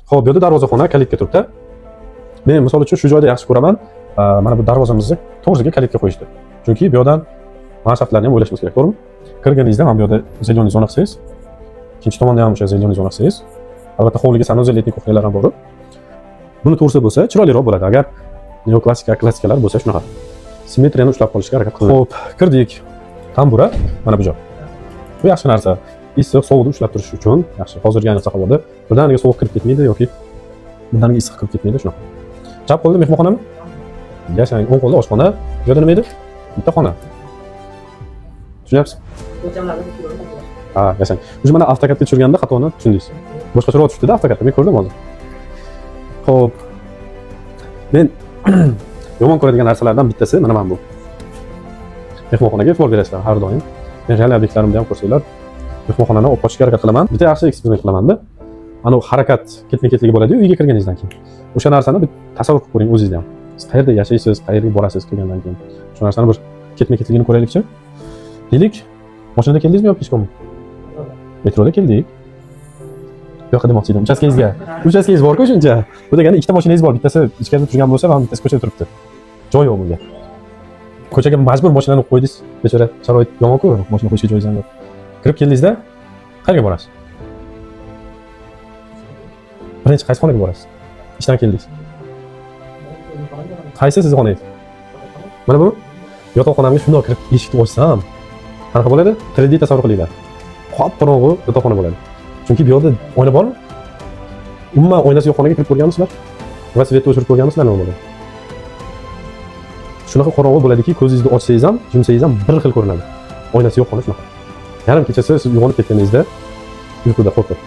Xo'p, bu yerda darvozaxona kalitga turibdi. Men misol uchun shu joyda yaxshi ko'raman, mana bu darvozamizni to'g'riga kalitga qo'yishdi. Chunki bu yerdan mansablarni ham o'ylashimiz kerak, to'g'rimi? Kirganingizda mana bu yerda zeleniy zona qilsangiz, ikkinchi tomonda ham o'sha zeleniy zona qilsangiz, albatta hovliga sanuzelletniy kuxnyalar ham bor. Buni to'g'risi bo'lsa, chiroyliroq bo'ladi. Agar neoklassikalar bo'lsa shunaqa. Simmetriyani ushlab qolishga harakat qiladi. Xo'p, kirdik. Tambura mana bu joy. Bu yaxshi narsa. Issiq, sovuqni ushlab turish uchun yaxshi. Hozirgi ayniqsa havoda birdaniga sovuq kirib ketmaydi yoki birdaniga issiq kirib ketmaydi shunaqa. Chap qo'lda mehmonxonami? Yashang, o'ng qo'lda oshxona. Bu yerda nima edi? Bitta xona. Tushunyapsiz? Ha, yashang. O'zi mana avtokatga tushirganda xatoni tushundingiz. Boshqacharoq tushdi-da avtokatda, men ko'rdim hozir. Xo'p. Men yomon ko'radigan narsalardan bittasi mana bu. Mehmonxonaga e'tibor berasizlar har doim. Men real obyektlarimda ham ko'rsanglar, mehmonxonani olib qochishga harakat qilaman. Bitta yaxshi eksperiment qilaman-da. Ana harakat ketma-ketligi bo'ladi-yu uyga kirganingizdan keyin. O'sha narsani bir tasavvur qilib ko'ring o'zingizda ham. Siz qayerda yashaysiz, qayerga borasiz kirgandan keyin. Shu narsani bir ketma-ketligini ko'raylikchi. Deylik, mashinada keldingizmi yoki peshkomi? Metroda keldik. Bu yoqqa demoqchi edim. Uchastkangiz bor-ku shuncha. Bu degani ikkita mashinangiz bor. Bittasi ichkarida turgan bo'lsa, va bittasi ko'chada turibdi. Joy yo'q bunga. Ko'chaga majbur mashinani qo'ydingiz. Bechora sharoit yomon-ku, mashina qo'yishga joyingiz yo'q. Kirib keldingizda qayerga borasiz? Birinchi qaysi xonaga borasiz? Ishdan keldingiz. Qaysi sizni xonangiz? Mana bu yotoqxonamga shundoq kirib eshikni ochsam, qanaqa bo'ladi? 3D tasavvur qilinglar. Qop-qorong'u yotoqxona bo'ladi. Chunki bu yerda oyna bormi? Umuman oynasi yo'q xonaga kirib ko'rganmisizlar? Va svetni o'chirib ko'rganmisizlar nima bo'ladi? Shunaqa qorong'u bo'ladiki, ko'zingizni ochsangiz ham, yumsangiz ham bir xil ko'rinadi. Oynasi yo'q xona shunaqa. Yarim kechasi siz uyg'onib ketganingizda uyquda qo'rqib.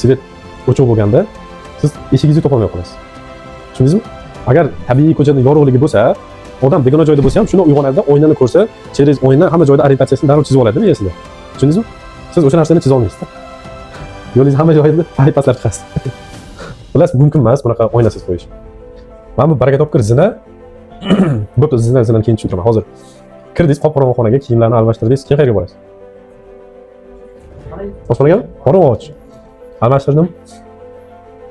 Svet o'chiq bo'lganda siz eshigingizni topolmay qolasiz. Tushundingizmi? Agar tabiiy ko'chada yorug'ligi bo'lsa, odam begona joyda bo'lsa ham shuni uyg'onadi, oynani ko'rsa, через oyna hamma joyda orientatsiyasini darrov chizib oladi miyasida. Tushundingizmi? Siz o'sha narsani chiza olmaysiz. Yo'lingiz hamma joyda paypaslar chiqasiz. Xullas mumkin emas bunaqa oynasiz qo'yish. Mana bu baraka topkir zina. Bu zinadan keyin tushuntiraman. Hozir kirdingiz qop-qorong'u xonaga, kiyimlarni almashtirdingiz, keyin qayerga borasiz? Oshxonagami? Qorong'u. Almashtirdim.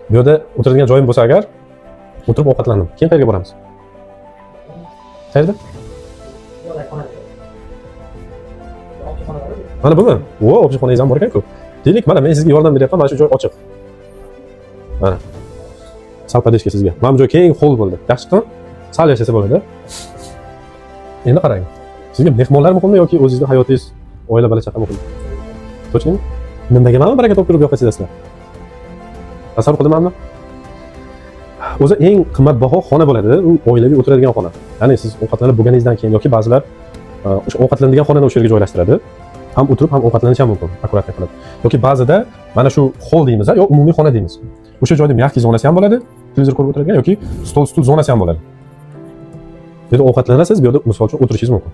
Bu yerda o'tiradigan joyim bo'lsa agar, o'tirib ovqatlandim. Keyin qayerga boramiz? Qayerda? Mana bumi? Vo, objektxonangiz ham bor ekan-ku. Deylik, mana men sizga yordam beryapman, mana shu joy ochiq. Mana. Sal padeshka sizga. Mana bu joy keng hol bo'ldi. Yaxshi chiqdimi? Sal yashasa bo'ladi. Endi qarang. Sizga mehmonlar muhimmi yoki o'zingizning hayotingiz, oila bola chaqa muhimmi? To'g'rimi? Nimaga mana baraka topib bu yoqqa chizasizlar? Tasavvur qildimanmi? O'zi eng qimmatbaho xona bo'ladi, u oilaviy o'tiradigan xona. Ya'ni siz ovqatlanib bo'lganingizdan keyin yoki ba'zilar o'sha ovqatlanadigan xonani o'sha yerga joylashtiradi. Ham o'tirib ham ovqatlanish ham mumkin, akkuratlik qilib. Yoki ba'zida mana shu hol deymiz, yo umumiy xona deymiz. O'sha joyda mягкий zonasi ham bo'ladi, televizor ko'rib o'tiradigan yoki stol zonasi ham bo'ladi. Bu yerda ovqatlanasiz, bu yerda misol uchun o'tirishingiz mumkin.